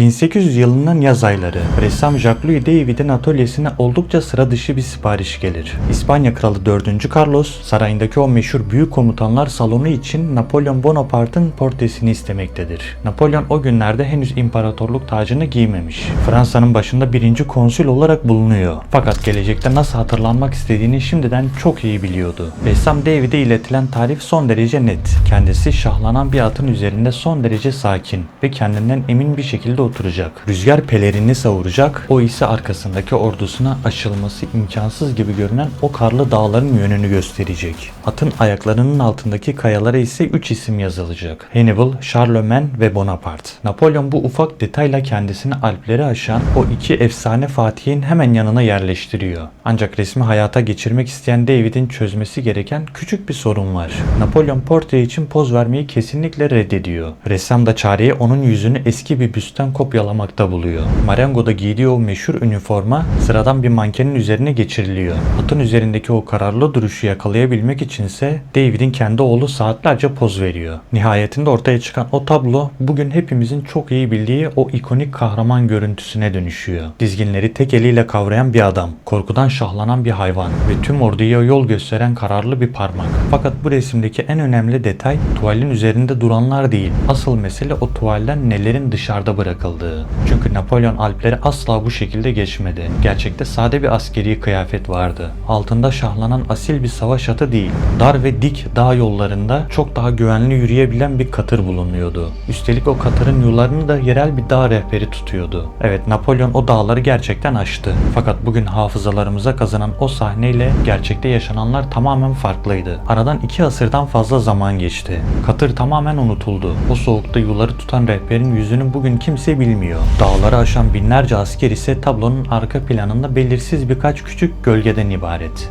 1800 yılının yaz ayları. Ressam Jacques-Louis David'in atölyesine oldukça sıra dışı bir sipariş gelir. İspanya Kralı 4. Carlos, sarayındaki o meşhur büyük komutanlar salonu için Napolyon Bonaparte'ın portresini istemektedir. Napolyon o günlerde henüz imparatorluk tacını giymemiş. Fransa'nın başında 1. konsül olarak bulunuyor. Fakat gelecekte nasıl hatırlanmak istediğini şimdiden çok iyi biliyordu. Ressam David'e iletilen tarif son derece net. Kendisi şahlanan bir atın üzerinde son derece sakin ve kendinden emin bir şekilde oturacak. Rüzgar pelerini savuracak, o ise arkasındaki ordusuna aşılması imkansız gibi görünen o karlı dağların yönünü gösterecek. Atın ayaklarının altındaki kayalara ise 3 isim yazılacak: Hannibal, Charlemagne ve Bonaparte. Napolyon bu ufak detayla kendisini Alpleri aşan o iki efsane fatihin hemen yanına yerleştiriyor. Ancak resmi hayata geçirmek isteyen David'in çözmesi gereken küçük bir sorun var. Napolyon portre için poz vermeyi kesinlikle reddediyor. Ressam da çareyi onun yüzünü eski bir büstten kopyalamakta buluyor. Marengo'da giydiği o meşhur üniforma sıradan bir mankenin üzerine geçiriliyor. Atın üzerindeki o kararlı duruşu yakalayabilmek içinse David'in kendi oğlu saatlerce poz veriyor. Nihayetinde ortaya çıkan o tablo bugün hepimizin çok iyi bildiği o ikonik kahraman görüntüsüne dönüşüyor. Dizginleri tek eliyle kavrayan bir adam, korkudan şahlanan bir hayvan ve tüm orduya yol gösteren kararlı bir parmak. Fakat bu resimdeki en önemli detay tuvalin üzerinde duranlar değil. Asıl mesele o tuvalden nelerin dışarıda bırakıldığı. Çünkü Napolyon Alpleri asla bu şekilde geçmedi. Gerçekte sade bir askeri kıyafet vardı. Altında şahlanan asil bir savaş atı değil, dar ve dik dağ yollarında çok daha güvenli yürüyebilen bir katır bulunuyordu. Üstelik o katırın yollarını da yerel bir dağ rehberi tutuyordu. Evet, Napolyon o dağları gerçekten aştı. Fakat bugün hafızalarımıza kazınan o sahneyle gerçekte yaşananlar tamamen farklıydı. Aradan 2 asırdan fazla zaman geçti. Katır tamamen unutuldu. O soğukta yolları tutan rehberin yüzünü bugün kimse bilmiyor. Dağları aşan binlerce asker ise tablonun arka planında belirsiz birkaç küçük gölgeden ibaret.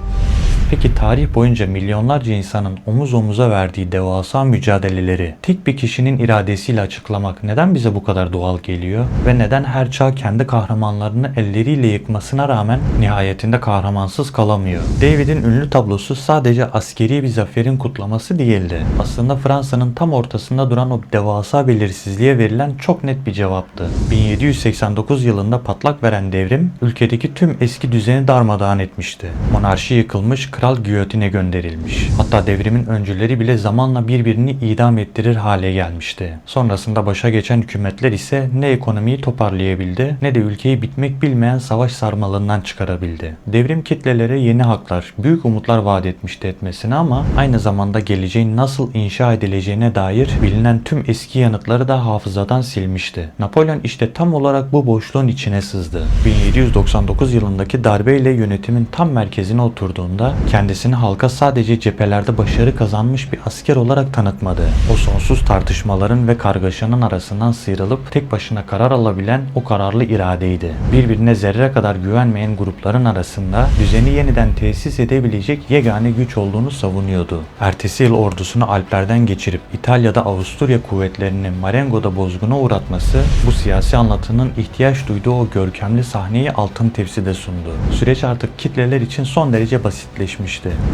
Peki tarih boyunca milyonlarca insanın omuz omuza verdiği devasa mücadeleleri tek bir kişinin iradesiyle açıklamak neden bize bu kadar doğal geliyor? Ve neden her çağ kendi kahramanlarını elleriyle yıkmasına rağmen nihayetinde kahramansız kalamıyor? David'in ünlü tablosu sadece askeri bir zaferin kutlaması değildi. Aslında Fransa'nın tam ortasında duran o devasa belirsizliğe verilen çok net bir cevaptı. 1789 yılında patlak veren devrim ülkedeki tüm eski düzeni darmadağın etmişti. Monarşi yıkılmış, kral giyotine gönderilmiş. Hatta devrimin öncüleri bile zamanla birbirini idam ettirir hale gelmişti. Sonrasında başa geçen hükümetler ise ne ekonomiyi toparlayabildi ne de ülkeyi bitmek bilmeyen savaş sarmalından çıkarabildi. Devrim kitlelere yeni haklar, büyük umutlar vaat etmişti etmesine ama aynı zamanda geleceğin nasıl inşa edileceğine dair bilinen tüm eski yanıtları da hafızadan silmişti. Napolyon işte tam olarak bu boşluğun içine sızdı. 1799 yılındaki darbeyle yönetimin tam merkezine oturduğunda kendisini halka sadece cephelerde başarı kazanmış bir asker olarak tanıtmadı. O sonsuz tartışmaların ve kargaşanın arasından sıyrılıp tek başına karar alabilen o kararlı iradeydi. Birbirine zerre kadar güvenmeyen grupların arasında düzeni yeniden tesis edebilecek yegane güç olduğunu savunuyordu. Ertesi yıl ordusunu Alplerden geçirip İtalya'da Avusturya kuvvetlerini Marengo'da bozguna uğratması bu siyasi anlatının ihtiyaç duyduğu o görkemli sahneyi altın tepside sundu. Süreç artık kitleler için son derece basitleşmişti.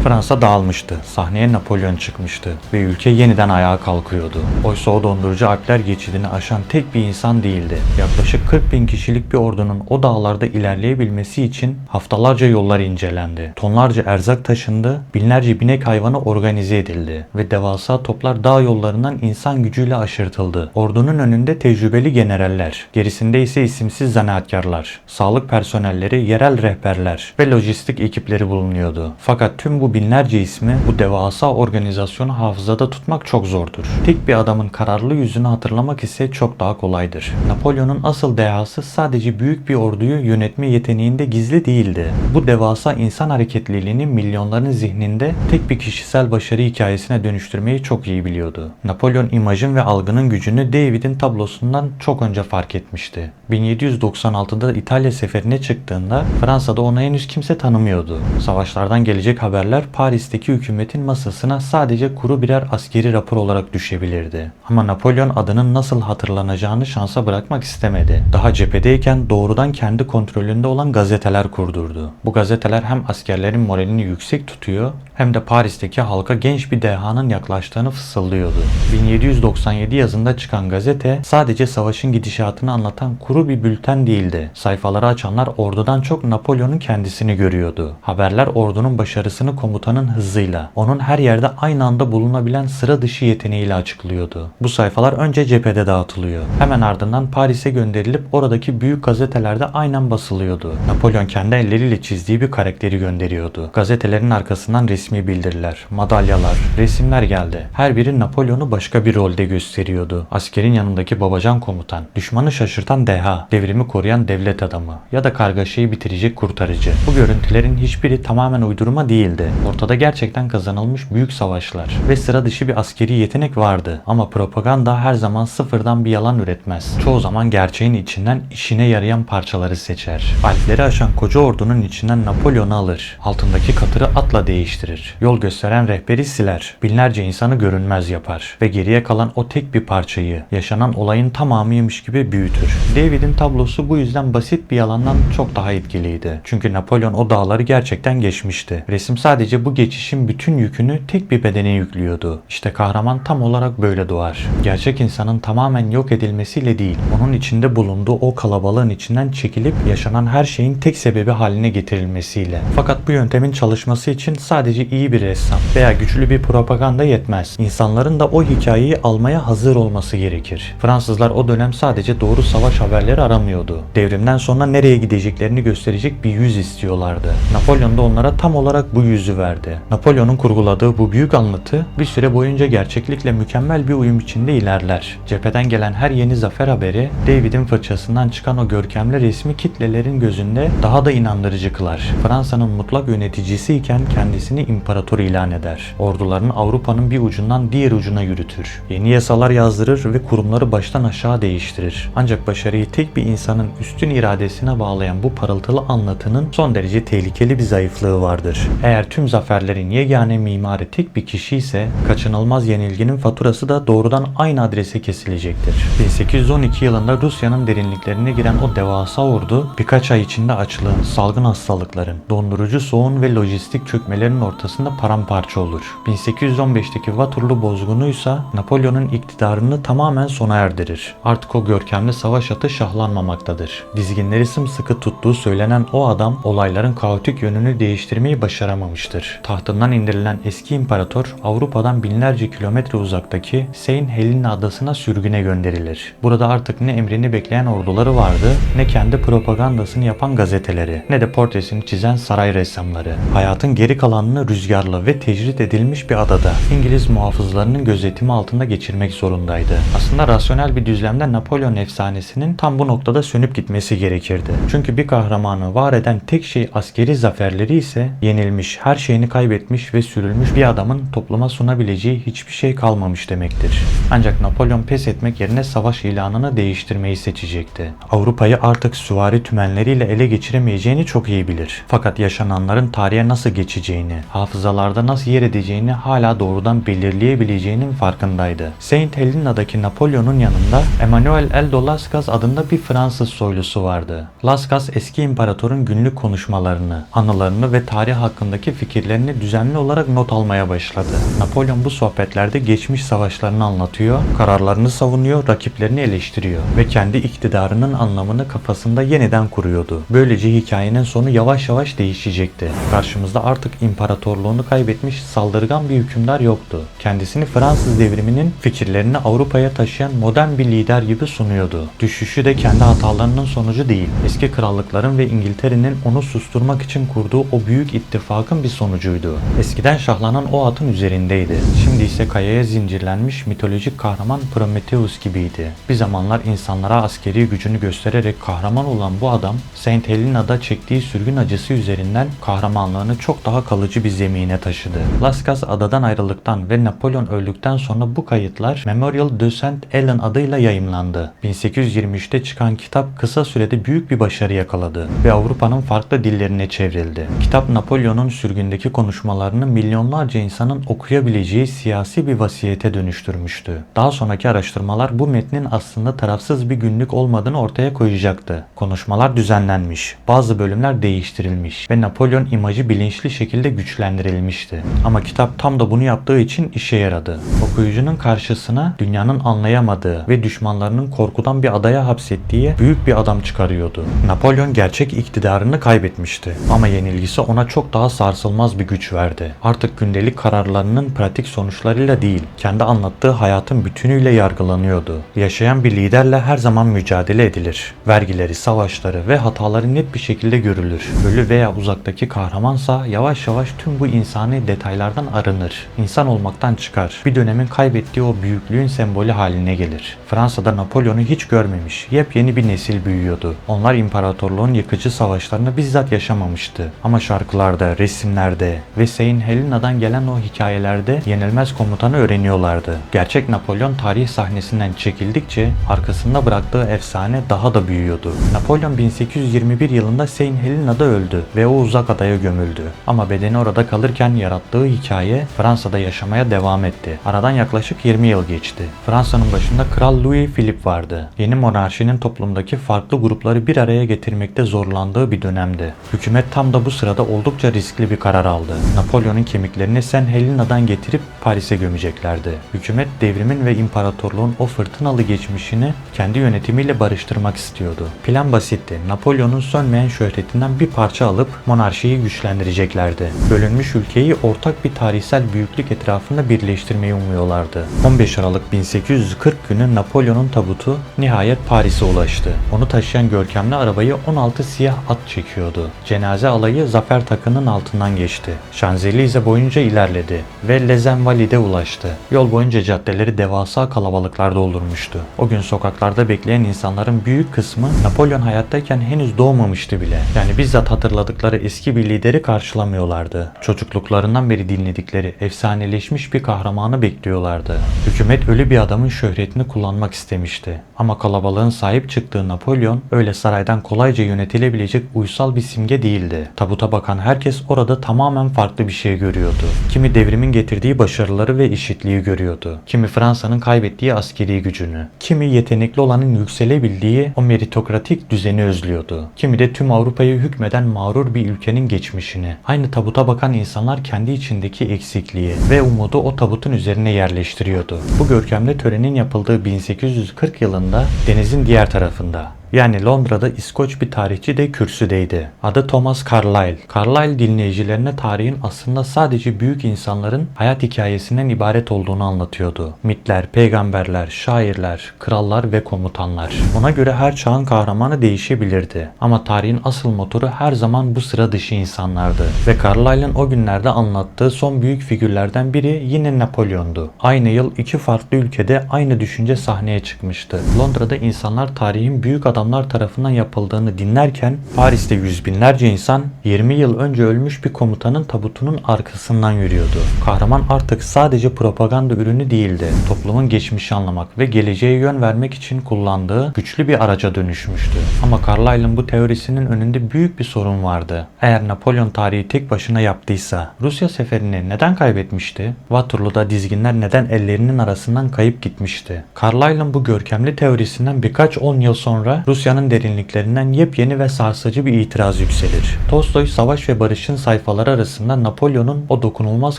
Fransa dağılmıştı. Sahneye Napolyon çıkmıştı ve ülke yeniden ayağa kalkıyordu. Oysa o dondurucu Alpler geçidini aşan tek bir insan değildi. Yaklaşık 40.000 kişilik bir ordunun o dağlarda ilerleyebilmesi için haftalarca yollar incelendi. Tonlarca erzak taşındı, binlerce binek hayvanı organize edildi ve devasa toplar dağ yollarından insan gücüyle aşırtıldı. Ordunun önünde tecrübeli generaller, gerisinde ise isimsiz zanaatkarlar, sağlık personelleri, yerel rehberler ve lojistik ekipleri bulunuyordu. Fakat tüm bu binlerce ismi, bu devasa organizasyonu hafızada tutmak çok zordur. Tek bir adamın kararlı yüzünü hatırlamak ise çok daha kolaydır. Napolyon'un asıl dehası sadece büyük bir orduyu yönetme yeteneğinde gizli değildi. Bu devasa insan hareketliliğini milyonların zihninde tek bir kişisel başarı hikayesine dönüştürmeyi çok iyi biliyordu. Napolyon imajın ve algının gücünü David'in tablosundan çok önce fark etmişti. 1796'da İtalya seferine çıktığında Fransa'da onu henüz kimse tanımıyordu. Savaşlardan gelecek haberler Paris'teki hükümetin masasına sadece kuru birer askeri rapor olarak düşebilirdi. Ama Napolyon adının nasıl hatırlanacağını şansa bırakmak istemedi. Daha cephedeyken doğrudan kendi kontrolünde olan gazeteler kurdurdu. Bu gazeteler hem askerlerin moralini yüksek tutuyor hem de Paris'teki halka genç bir dehanın yaklaştığını fısıldıyordu. 1797 yazında çıkan gazete sadece savaşın gidişatını anlatan kuru bir bülten değildi. Sayfaları açanlar ordudan çok Napolyon'un kendisini görüyordu. Haberler ordunun başarısını komutanın hızıyla, onun her yerde aynı anda bulunabilen sıra dışı yeteneğiyle açıklıyordu. Bu sayfalar önce cephede dağıtılıyor. Hemen ardından Paris'e gönderilip oradaki büyük gazetelerde aynen basılıyordu. Napolyon kendi elleriyle çizdiği bir karakteri gönderiyordu. Gazetelerin arkasından resmi bildiriler, madalyalar, resimler geldi. Her biri Napolyon'u başka bir rolde gösteriyordu. Askerin yanındaki babacan komutan, düşmanı şaşırtan deha, devrimi koruyan devlet adamı ya da kargaşayı bitirecek kurtarıcı. Bu görüntülerin hiçbiri tamamen uydurma değildi. Ortada gerçekten kazanılmış büyük savaşlar ve sıra dışı bir askeri yetenek vardı. Ama propaganda her zaman sıfırdan bir yalan üretmez. Çoğu zaman gerçeğin içinden işine yarayan parçaları seçer. Alpleri aşan koca ordunun içinden Napolyon'u alır. Altındaki katırı atla değiştirir. Yol gösteren rehberi siler. Binlerce insanı görünmez yapar. Ve geriye kalan o tek bir parçayı yaşanan olayın tamamıymış gibi büyütür. David'in tablosu bu yüzden basit bir yalandan çok daha etkiliydi. Çünkü Napolyon o dağları gerçekten geçmişti. Resim sadece bu geçişin bütün yükünü tek bir bedene yüklüyordu. İşte kahraman tam olarak böyle doğar. Gerçek insanın tamamen yok edilmesiyle değil, onun içinde bulunduğu o kalabalığın içinden çekilip yaşanan her şeyin tek sebebi haline getirilmesiyle. Fakat bu yöntemin çalışması için sadece iyi bir ressam veya güçlü bir propaganda yetmez. İnsanların da o hikayeyi almaya hazır olması gerekir. Fransızlar o dönem sadece doğru savaş haberleri aramıyordu. Devrimden sonra nereye gideceklerini gösterecek bir yüz istiyorlardı. Napolyon da onlara tam olarak bu yüzü verdi. Napolyon'un kurguladığı bu büyük anlatı bir süre boyunca gerçeklikle mükemmel bir uyum içinde ilerler. Cepheden gelen her yeni zafer haberi, David'in fırçasından çıkan o görkemli resmi kitlelerin gözünde daha da inandırıcı kılar. Fransa'nın mutlak yöneticisi iken kendisini imparator ilan eder. Ordularını Avrupa'nın bir ucundan diğer ucuna yürütür. Yeni yasalar yazdırır ve kurumları baştan aşağı değiştirir. Ancak başarıyı tek bir insanın üstün iradesine bağlayan bu parıltılı anlatının son derece tehlikeli bir zayıflığı vardır. Eğer tüm zaferlerin yegane mimarı tek bir kişi ise kaçınılmaz yenilginin faturası da doğrudan aynı adrese kesilecektir. 1812 yılında Rusya'nın derinliklerine giren o devasa ordu birkaç ay içinde açlığın, salgın hastalıkların, dondurucu soğuğun ve lojistik çökmelerin ortasında paramparça olur. 1815'teki Vaturlu bozgunuysa Napolyon'un iktidarını tamamen sona erdirir. Artık o görkemli savaş atı şahlanmamaktadır. Dizginleri sımsıkı tuttuğu söylenen o adam olayların kaotik yönünü değiştirmeyi başaramamıştır. Tahtından indirilen eski imparator Avrupa'dan binlerce kilometre uzaktaki Saint Helena adasına sürgüne gönderilir. Burada artık ne emrini bekleyen orduları vardı, ne kendi propagandasını yapan gazeteleri, ne de portresini çizen saray ressamları. Hayatın geri kalanını rüzgarlı ve tecrit edilmiş bir adada İngiliz muhafızlarının gözetimi altında geçirmek zorundaydı. Aslında rasyonel bir düzlemde Napolyon efsanesinin tam bu noktada sönüp gitmesi gerekirdi. Çünkü bir kahramanı var eden tek şey askeri zaferleri ise yenilmiş, her şeyini kaybetmiş ve sürülmüş bir adamın topluma sunabileceği hiçbir şey kalmamış demektir. Ancak Napolyon pes etmek yerine savaş ilanını değiştirmeyi seçecekti. Avrupa'yı artık süvari tümenleriyle ele geçiremeyeceğini çok iyi bilir. Fakat yaşananların tarihe nasıl geçeceğini, hafızalarda nasıl yer edeceğini hala doğrudan belirleyebileceğinin farkındaydı. Saint Helena'daki Napolyon'un yanında Emmanuel Eldo Lascaz adında bir Fransız soylusu vardı. Lascaz eski imparatorun günlük konuşmalarını, anılarını ve tarih hakkındaki fikirlerini düzenli olarak not almaya başladı. Napolyon bu sohbetlerde geçmiş savaşlarını anlatıyor, kararlarını savunuyor, rakiplerini eleştiriyor ve kendi iktidarının anlamını kafasında yeniden kuruyordu. Böylece hikayenin sonu yavaş yavaş değişecekti. Karşımızda artık imparatorluğunu kaybetmiş saldırgan bir hükümdar yoktu. Kendisini Fransız devriminin fikirlerini Avrupa'ya taşıyan modern bir lider gibi sunuyordu. Düşüşü de kendi hatalarının sonucu değil, eski krallıkların ve İngiltere'nin onu susturmak için kurduğu o büyük ittifakın bir sonucuydu. Eskiden şahlanan o atın üzerindeydi. Şimdi ise kayaya zincirlenmiş mitolojik kahraman Prometheus gibiydi. Bir zamanlar insanlara askeri gücünü göstererek kahraman olan bu adam, Saint Helena'da çektiği sürgün acısı üzerinden kahramanlığını çok daha kalıcı bir zemine taşıdı. Lascaz adadan ayrıldıktan ve Napolyon öldükten sonra bu kayıtlar Memorial de Saint Helen adıyla yayımlandı. 1823'te çıkan kitap kısa sürede büyük bir başarı yakaladı ve Avrupa'nın farklı dillerine çevrildi. Kitap Napolyon'un sürgündeki konuşmalarını milyonlarca insanın okuyabileceği siyasi bir vasiyete dönüştürmüştü. Daha sonraki araştırmalar bu metnin aslında tarafsız bir günlük olmadığını ortaya koyacaktı. Konuşmalar düzenlenmiş, bazı bölümler değiştirilmiş ve Napolyon imajı bilinçli şekilde güçlendirilmişti. güçlendirilmişti. Ama kitap tam da bunu yaptığı için işe yaradı. Okuyucunun karşısına dünyanın anlayamadığı ve düşmanlarının korkudan bir adaya hapsettiği büyük bir adam çıkarıyordu. Napolyon gerçek iktidarını kaybetmişti. Ama yenilgisi ona çok daha sarsılmaz bir güç verdi. Artık gündelik kararlarının pratik sonuçlarıyla değil, kendi anlattığı hayatın bütünüyle yargılanıyordu. Yaşayan bir liderle her zaman mücadele edilir. Vergileri, savaşları ve hataları net bir şekilde görülür. Ölü veya uzaktaki kahramansa yavaş yavaş tüm bu insani detaylardan arınır. İnsan olmaktan çıkar. Bir dönemin kaybettiği o büyüklüğün sembolü haline gelir. Fransa'da Napolyon'u hiç görmemiş, yepyeni bir nesil büyüyordu. Onlar imparatorluğun yıkıcı savaşlarını bizzat yaşamamıştı. Ama şarkılarda, resimlerde ve Saint Helena'dan gelen o hikayelerde yenilmez komutanı öğreniyorlardı. Gerçek Napolyon tarih sahnesinden çekildikçe arkasında bıraktığı efsane daha da büyüyordu. Napolyon 1821 yılında Saint Helena'da öldü ve o uzak adaya gömüldü. Ama bedeni orada kalırken yarattığı hikaye Fransa'da yaşamaya devam etti. Aradan yaklaşık 20 yıl geçti. Fransa'nın başında Kral Louis Philippe vardı. Yeni monarşinin toplumdaki farklı grupları bir araya getirmekte zorlandığı bir dönemdi. Hükümet tam da bu sırada oldukça riskli bir karar aldı. Napolyon'un kemiklerini Saint Helena'dan getirip Paris'e gömeceklerdi. Hükümet devrimin ve imparatorluğun o fırtınalı geçmişini kendi yönetimiyle barıştırmak istiyordu. Plan basitti. Napolyon'un sönmeyen şöhretinden bir parça alıp monarşiyi güçlendireceklerdi. Bölünmüş ülkeyi ortak bir tarihsel büyüklük etrafında birleştirmeyi umuyorlardı. 15 Aralık 1840 günü Napolyon'un tabutu nihayet Paris'e ulaştı. Onu taşıyan görkemli arabayı 16 siyah at çekiyordu. Cenaze alayı Zafer Takı'nın altından geçti. Şanzelize boyunca ilerledi ve Les Invalides ulaştı. Yol boyunca caddeleri devasa kalabalıklar doldurmuştu. O gün sokaklarda bekleyen insanların büyük kısmı Napolyon hayattayken henüz doğmamıştı bile. Yani bizzat hatırladıkları eski bir lideri karşılamıyorlardı. Çocukluklarından beri dinledikleri efsaneleşmiş bir kahramanı bekliyorlardı. Hükümet ölü bir adamın şöhretini kullanmak istemişti. Ama kalabalığın sahip çıktığı Napolyon öyle saraydan kolayca yönetilebilecek uysal bir simge değildi. Tabuta bakan herkes orada tamamen farklı bir şey görüyordu. Kimi devrimin getirdiği başarıları ve eşitliği görüyordu. Kimi Fransa'nın kaybettiği askeri gücünü. Kimi yetenekli olanın yükselebildiği o meritokratik düzeni özlüyordu. Kimi de tüm Avrupa'yı hükmeden mağrur bir ülkenin geçmişini. Aynı tabuta bakan insanlar kendi içindeki eksikliği ve umudu o tabutun üzerine yerleştiriyordu. Bu görkemli törenin yapıldığı 1840 yılında denizin diğer tarafında, yani Londra'da İskoç bir tarihçi de kürsüdeydi. Adı Thomas Carlyle. Carlyle dinleyicilerine tarihin aslında sadece büyük insanların hayat hikayesinden ibaret olduğunu anlatıyordu. Mitler, peygamberler, şairler, krallar ve komutanlar. Ona göre her çağın kahramanı değişebilirdi. Ama tarihin asıl motoru her zaman bu sıra dışı insanlardı. Ve Carlyle'ın o günlerde anlattığı son büyük figürlerden biri yine Napolyon'du. Aynı yıl iki farklı ülkede aynı düşünce sahneye çıkmıştı. Londra'da insanlar tarihin büyük adamlar tarafından yapıldığını dinlerken Paris'te yüz binlerce insan 20 yıl önce ölmüş bir komutanın tabutunun arkasından yürüyordu. Kahraman artık sadece propaganda ürünü değildi. Toplumun geçmişi anlamak ve geleceğe yön vermek için kullandığı güçlü bir araca dönüşmüştü. Ama Carlyle'ın bu teorisinin önünde büyük bir sorun vardı. Eğer Napolyon tarihi tek başına yaptıysa Rusya seferini neden kaybetmişti? Waterloo'da dizginler neden ellerinin arasından kayıp gitmişti? Carlyle'ın bu görkemli teorisinden birkaç 10 yıl sonra Rusya'nın derinliklerinden yepyeni ve sarsıcı bir itiraz yükselir. Tolstoy Savaş ve Barış'ın sayfaları arasında Napolyon'un o dokunulmaz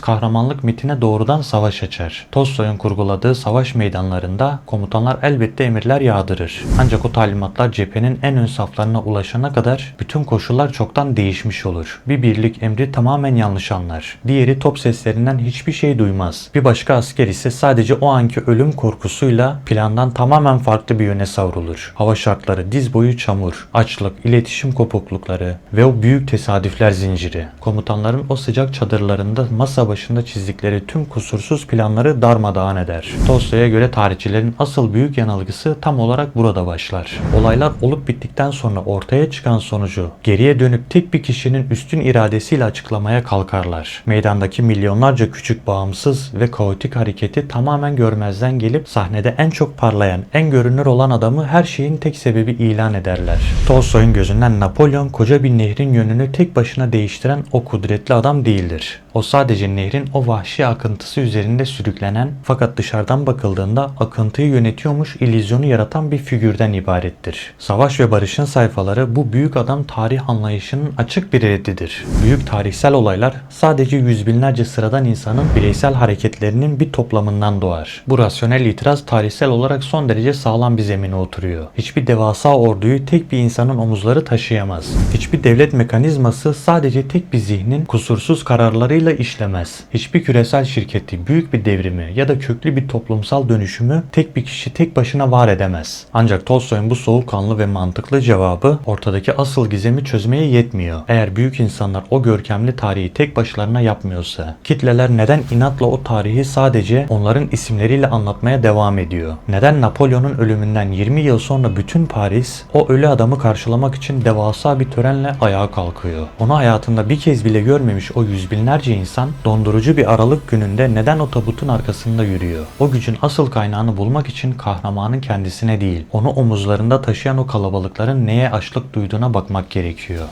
kahramanlık mitine doğrudan savaş açar. Tolstoy'un kurguladığı savaş meydanlarında komutanlar elbette emirler yağdırır. Ancak o talimatlar cephenin en ön saflarına ulaşana kadar bütün koşullar çoktan değişmiş olur. Bir birlik emri tamamen yanlış anlar. Diğeri top seslerinden hiçbir şey duymaz. Bir başka asker ise sadece o anki ölüm korkusuyla plandan tamamen farklı bir yöne savrulur. Hava şartları, diz boyu çamur, açlık, iletişim kopuklukları ve o büyük tesadüfler zinciri. Komutanların o sıcak çadırlarında masa başında çizdikleri tüm kusursuz planları darmadağın eder. Tolstoy'a göre tarihçilerin asıl büyük yanılgısı tam olarak burada başlar. Olaylar olup bittikten sonra ortaya çıkan sonucu geriye dönüp tek bir kişinin üstün iradesiyle açıklamaya kalkarlar. Meydandaki milyonlarca küçük bağımsız ve kaotik hareketi tamamen görmezden gelip sahnede en çok parlayan, en görünür olan adamı her şeyin tek sebebi sahibi ilan ederler. Tolstoy'un gözünden Napolyon koca bir nehrin yönünü tek başına değiştiren o kudretli adam değildir. O sadece nehrin o vahşi akıntısı üzerinde sürüklenen fakat dışarıdan bakıldığında akıntıyı yönetiyormuş illüzyonu yaratan bir figürden ibarettir. Savaş ve Barış'ın sayfaları bu büyük adam tarih anlayışının açık bir reddidir. Büyük tarihsel olaylar sadece yüz binlerce sıradan insanın bireysel hareketlerinin bir toplamından doğar. Bu rasyonel itiraz tarihsel olarak son derece sağlam bir zemine oturuyor. Hiçbir devasa orduyu tek bir insanın omuzları taşıyamaz. Hiçbir devlet mekanizması sadece tek bir zihnin kusursuz kararlarıyla işlemez. Hiçbir küresel şirketi büyük bir devrimi ya da köklü bir toplumsal dönüşümü tek bir kişi tek başına var edemez. Ancak Tolstoy'un bu soğukkanlı ve mantıklı cevabı ortadaki asıl gizemi çözmeye yetmiyor. Eğer büyük insanlar o görkemli tarihi tek başlarına yapmıyorsa, kitleler neden inatla o tarihi sadece onların isimleriyle anlatmaya devam ediyor? Neden Napolyon'un ölümünden 20 yıl sonra bütün Paris o ölü adamı karşılamak için devasa bir törenle ayağa kalkıyor? Onu hayatında bir kez bile görmemiş o yüz binlerce insan dondurucu bir Aralık gününde neden o tabutun arkasında yürüyor? O gücün asıl kaynağını bulmak için kahramanın kendisine değil, onu omuzlarında taşıyan o kalabalıkların neye açlık duyduğuna bakmak gerekiyor.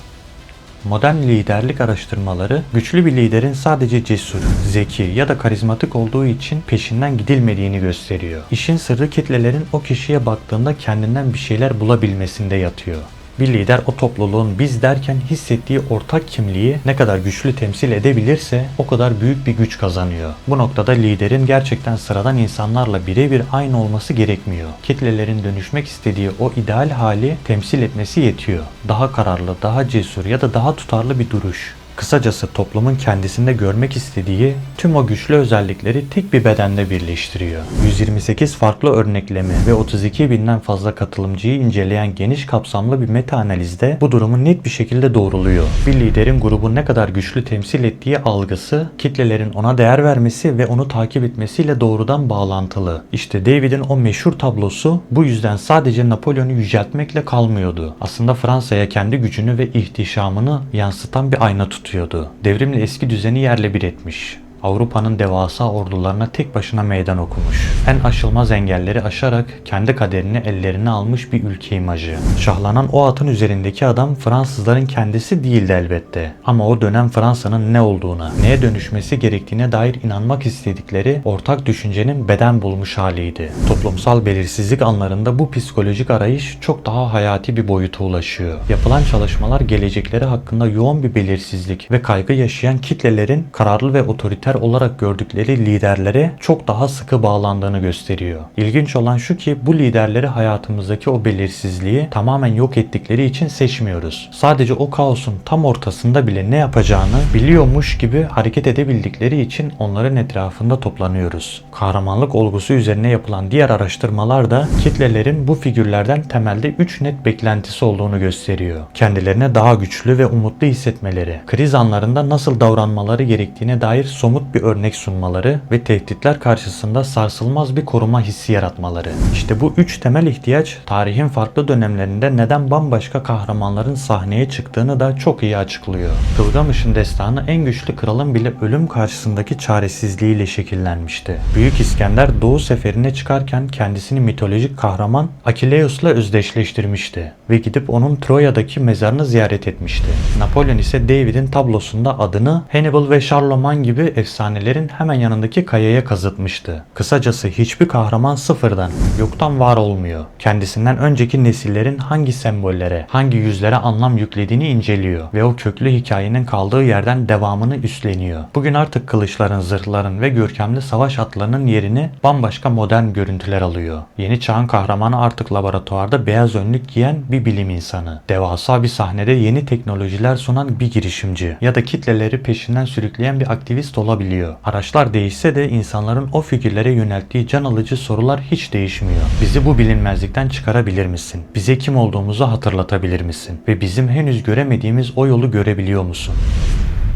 Modern liderlik araştırmaları güçlü bir liderin sadece cesur, zeki ya da karizmatik olduğu için peşinden gidilmediğini gösteriyor. İşin sırrı kitlelerin o kişiye baktığında kendinden bir şeyler bulabilmesinde yatıyor. Bir lider o topluluğun biz derken hissettiği ortak kimliği ne kadar güçlü temsil edebilirse o kadar büyük bir güç kazanıyor. Bu noktada liderin gerçekten sıradan insanlarla birebir aynı olması gerekmiyor. Kitlelerin dönüşmek istediği o ideal hali temsil etmesi yetiyor. Daha kararlı, daha cesur ya da daha tutarlı bir duruş. Kısacası toplumun kendisinde görmek istediği tüm o güçlü özellikleri tek bir bedende birleştiriyor. 128 farklı örneklemi ve 32 binden fazla katılımcıyı inceleyen geniş kapsamlı bir meta analizde bu durumu net bir şekilde doğruluyor. Bir liderin grubu ne kadar güçlü temsil ettiği algısı, kitlelerin ona değer vermesi ve onu takip etmesiyle doğrudan bağlantılı. İşte David'in o meşhur tablosu bu yüzden sadece Napolyon'u yüceltmekle kalmıyordu. Aslında Fransa'ya kendi gücünü ve ihtişamını yansıtan bir ayna tutuyordu. Devrimle eski düzeni yerle bir etmiş. Avrupa'nın devasa ordularına tek başına meydan okumuş. En aşılmaz engelleri aşarak kendi kaderini ellerine almış bir ülke imajı. Şahlanan o atın üzerindeki adam Fransızların kendisi değildi elbette. Ama o dönem Fransa'nın ne olduğuna, neye dönüşmesi gerektiğine dair inanmak istedikleri ortak düşüncenin beden bulmuş haliydi. Toplumsal belirsizlik anlarında bu psikolojik arayış çok daha hayati bir boyuta ulaşıyor. Yapılan çalışmalar gelecekleri hakkında yoğun bir belirsizlik ve kaygı yaşayan kitlelerin kararlı ve otoriter olarak gördükleri liderlere çok daha sıkı bağlandığını gösteriyor. İlginç olan şu ki bu liderleri hayatımızdaki o belirsizliği tamamen yok ettikleri için seçmiyoruz. Sadece o kaosun tam ortasında bile ne yapacağını biliyormuş gibi hareket edebildikleri için onların etrafında toplanıyoruz. Kahramanlık olgusu üzerine yapılan diğer araştırmalar da kitlelerin bu figürlerden temelde 3 net beklentisi olduğunu gösteriyor. Kendilerine daha güçlü ve umutlu hissetmeleri, kriz anlarında nasıl davranmaları gerektiğine dair somut bir örnek sunmaları ve tehditler karşısında sarsılmaz bir koruma hissi yaratmaları. İşte bu 3 temel ihtiyaç tarihin farklı dönemlerinde neden bambaşka kahramanların sahneye çıktığını da çok iyi açıklıyor. Gılgamış'ın destanı en güçlü kralın bile ölüm karşısındaki çaresizliğiyle şekillenmişti. Büyük İskender Doğu seferine çıkarken kendisini mitolojik kahraman Akileus'la özdeşleştirmişti ve gidip onun Troya'daki mezarını ziyaret etmişti. Napolyon ise David'in tablosunda adını Hannibal ve Charlemagne gibi efsanelerin hemen yanındaki kayaya kazıtmıştı. Kısacası hiçbir kahraman sıfırdan, yoktan var olmuyor. Kendisinden önceki nesillerin hangi sembollere, hangi yüzlere anlam yüklediğini inceliyor ve o köklü hikayenin kaldığı yerden devamını üstleniyor. Bugün artık kılıçların, zırhların ve görkemli savaş atlarının yerini bambaşka modern görüntüler alıyor. Yeni çağın kahramanı artık laboratuvarda beyaz önlük giyen bir bilim insanı. Devasa bir sahnede yeni teknolojiler sunan bir girişimci ya da kitleleri peşinden sürükleyen bir aktivist olabiliyor. Araçlar değişse de insanların o figürlere yönelttiği can alıcı sorular hiç değişmiyor. Bizi bu bilinmezlikten çıkarabilir misin? Bize kim olduğumuzu hatırlatabilir misin? Ve bizim henüz göremediğimiz o yolu görebiliyor musun?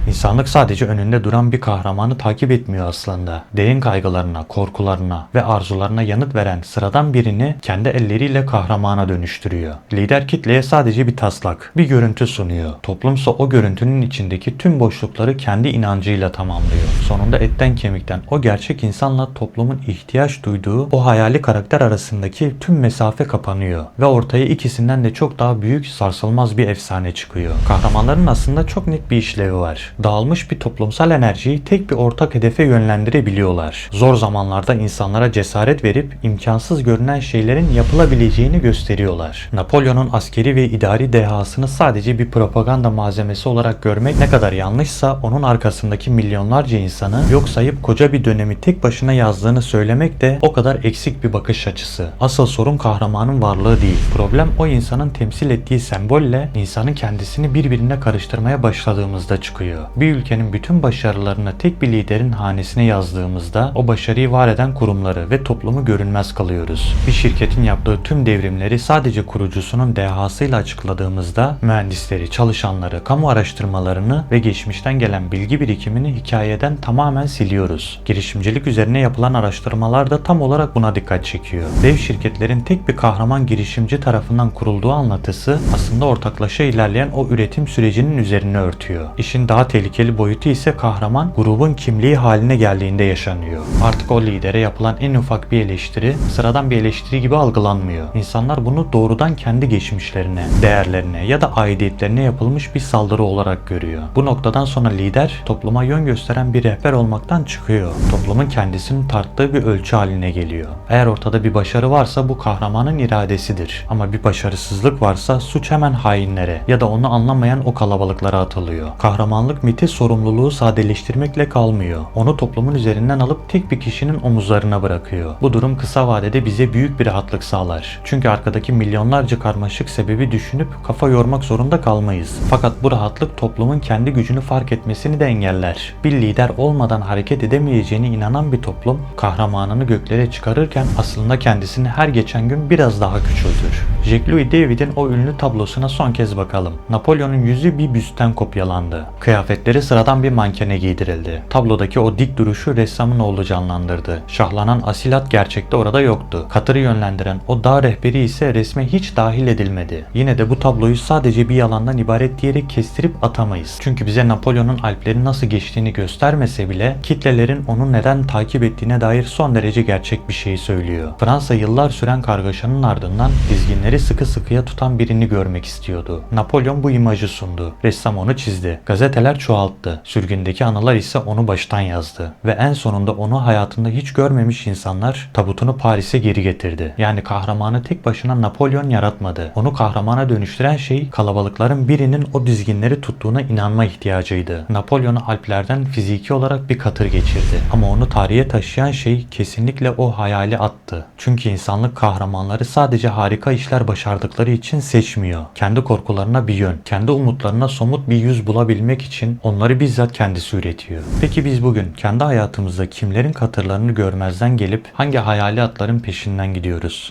İnsanlık sadece önünde duran bir kahramanı takip etmiyor aslında. Derin kaygılarına, korkularına ve arzularına yanıt veren sıradan birini kendi elleriyle kahramana dönüştürüyor. Lider kitleye sadece bir taslak, bir görüntü sunuyor. Toplumsa o görüntünün içindeki tüm boşlukları kendi inancıyla tamamlıyor. Sonunda etten kemikten o gerçek insanla toplumun ihtiyaç duyduğu o hayali karakter arasındaki tüm mesafe kapanıyor ve ortaya ikisinden de çok daha büyük, sarsılmaz bir efsane çıkıyor. Kahramanların aslında çok net bir işlevi var. Dağılmış bir toplumsal enerjiyi tek bir ortak hedefe yönlendirebiliyorlar. Zor zamanlarda insanlara cesaret verip imkansız görünen şeylerin yapılabileceğini gösteriyorlar. Napolyon'un askeri ve idari dehasını sadece bir propaganda malzemesi olarak görmek ne kadar yanlışsa, onun arkasındaki milyonlarca insanı yok sayıp koca bir dönemi tek başına yazdığını söylemek de o kadar eksik bir bakış açısı. Asıl sorun kahramanın varlığı değil. Problem o insanın temsil ettiği sembolle insanın kendisini birbirine karıştırmaya başladığımızda çıkıyor. Bir ülkenin bütün başarılarını tek bir liderin hanesine yazdığımızda o başarıyı var eden kurumları ve toplumu görünmez kalıyoruz. Bir şirketin yaptığı tüm devrimleri sadece kurucusunun dehasıyla açıkladığımızda mühendisleri, çalışanları, kamu araştırmalarını ve geçmişten gelen bilgi birikimini hikayeden tamamen siliyoruz. Girişimcilik üzerine yapılan araştırmalar da tam olarak buna dikkat çekiyor. Dev şirketlerin tek bir kahraman girişimci tarafından kurulduğu anlatısı aslında ortaklaşa ilerleyen o üretim sürecinin üzerine örtüyor. İşin daha tehlikeli boyutu ise kahraman grubun kimliği haline geldiğinde yaşanıyor. Artık o lidere yapılan en ufak bir eleştiri sıradan bir eleştiri gibi algılanmıyor. İnsanlar bunu doğrudan kendi geçmişlerine, değerlerine ya da aidiyetlerine yapılmış bir saldırı olarak görüyor. Bu noktadan sonra lider topluma yön gösteren bir rehber olmaktan çıkıyor. Toplumun kendisini tarttığı bir ölçü haline geliyor. Eğer ortada bir başarı varsa bu kahramanın iradesidir. Ama bir başarısızlık varsa suç hemen hainlere ya da onu anlamayan o kalabalıklara atılıyor. Kahramanlık miti sorumluluğu sadeleştirmekle kalmıyor. Onu toplumun üzerinden alıp tek bir kişinin omuzlarına bırakıyor. Bu durum kısa vadede bize büyük bir rahatlık sağlar. Çünkü arkadaki milyonlarca karmaşık sebebi düşünüp kafa yormak zorunda kalmayız. Fakat bu rahatlık toplumun kendi gücünü fark etmesini de engeller. Bir lider olmadan hareket edemeyeceğine inanan bir toplum kahramanını göklere çıkarırken aslında kendisini her geçen gün biraz daha küçültür. Jacques-Louis David'in o ünlü tablosuna son kez bakalım. Napolyon'un yüzü bir büstten kopyalandı. Kıyafetleri sıradan bir mankene giydirildi. Tablodaki o dik duruşu ressamın oğlu canlandırdı. Şahlanan asil at gerçekte orada yoktu. Katırı yönlendiren o dağ rehberi ise resme hiç dahil edilmedi. Yine de bu tabloyu sadece bir yalandan ibaret diyerek kestirip atamayız. Çünkü bize Napolyon'un Alpleri nasıl geçtiğini göstermese bile kitlelerin onu neden takip ettiğine dair son derece gerçek bir şey söylüyor. Fransa yıllar süren kargaşanın ardından dizginleri sıkı sıkıya tutan birini görmek istiyordu. Napolyon bu imajı sundu. Ressam onu çizdi. Gazeteler çoğalttı. Sürgündeki anılar ise onu baştan yazdı. Ve en sonunda onu hayatında hiç görmemiş insanlar tabutunu Paris'e geri getirdi. Yani kahramanı tek başına Napolyon yaratmadı. Onu kahramana dönüştüren şey kalabalıkların birinin o dizginleri tuttuğuna inanma ihtiyacıydı. Napolyon'u Alplerden fiziki olarak bir katır geçirdi. Ama onu tarihe taşıyan şey kesinlikle o hayali attı. Çünkü insanlık kahramanları sadece harika işler başardıkları için seçmiyor. Kendi korkularına bir yön, kendi umutlarına somut bir yüz bulabilmek için onları bizzat kendisi üretiyor. Peki biz bugün kendi hayatımızda kimlerin katırlarını görmezden gelip hangi hayali atların peşinden gidiyoruz?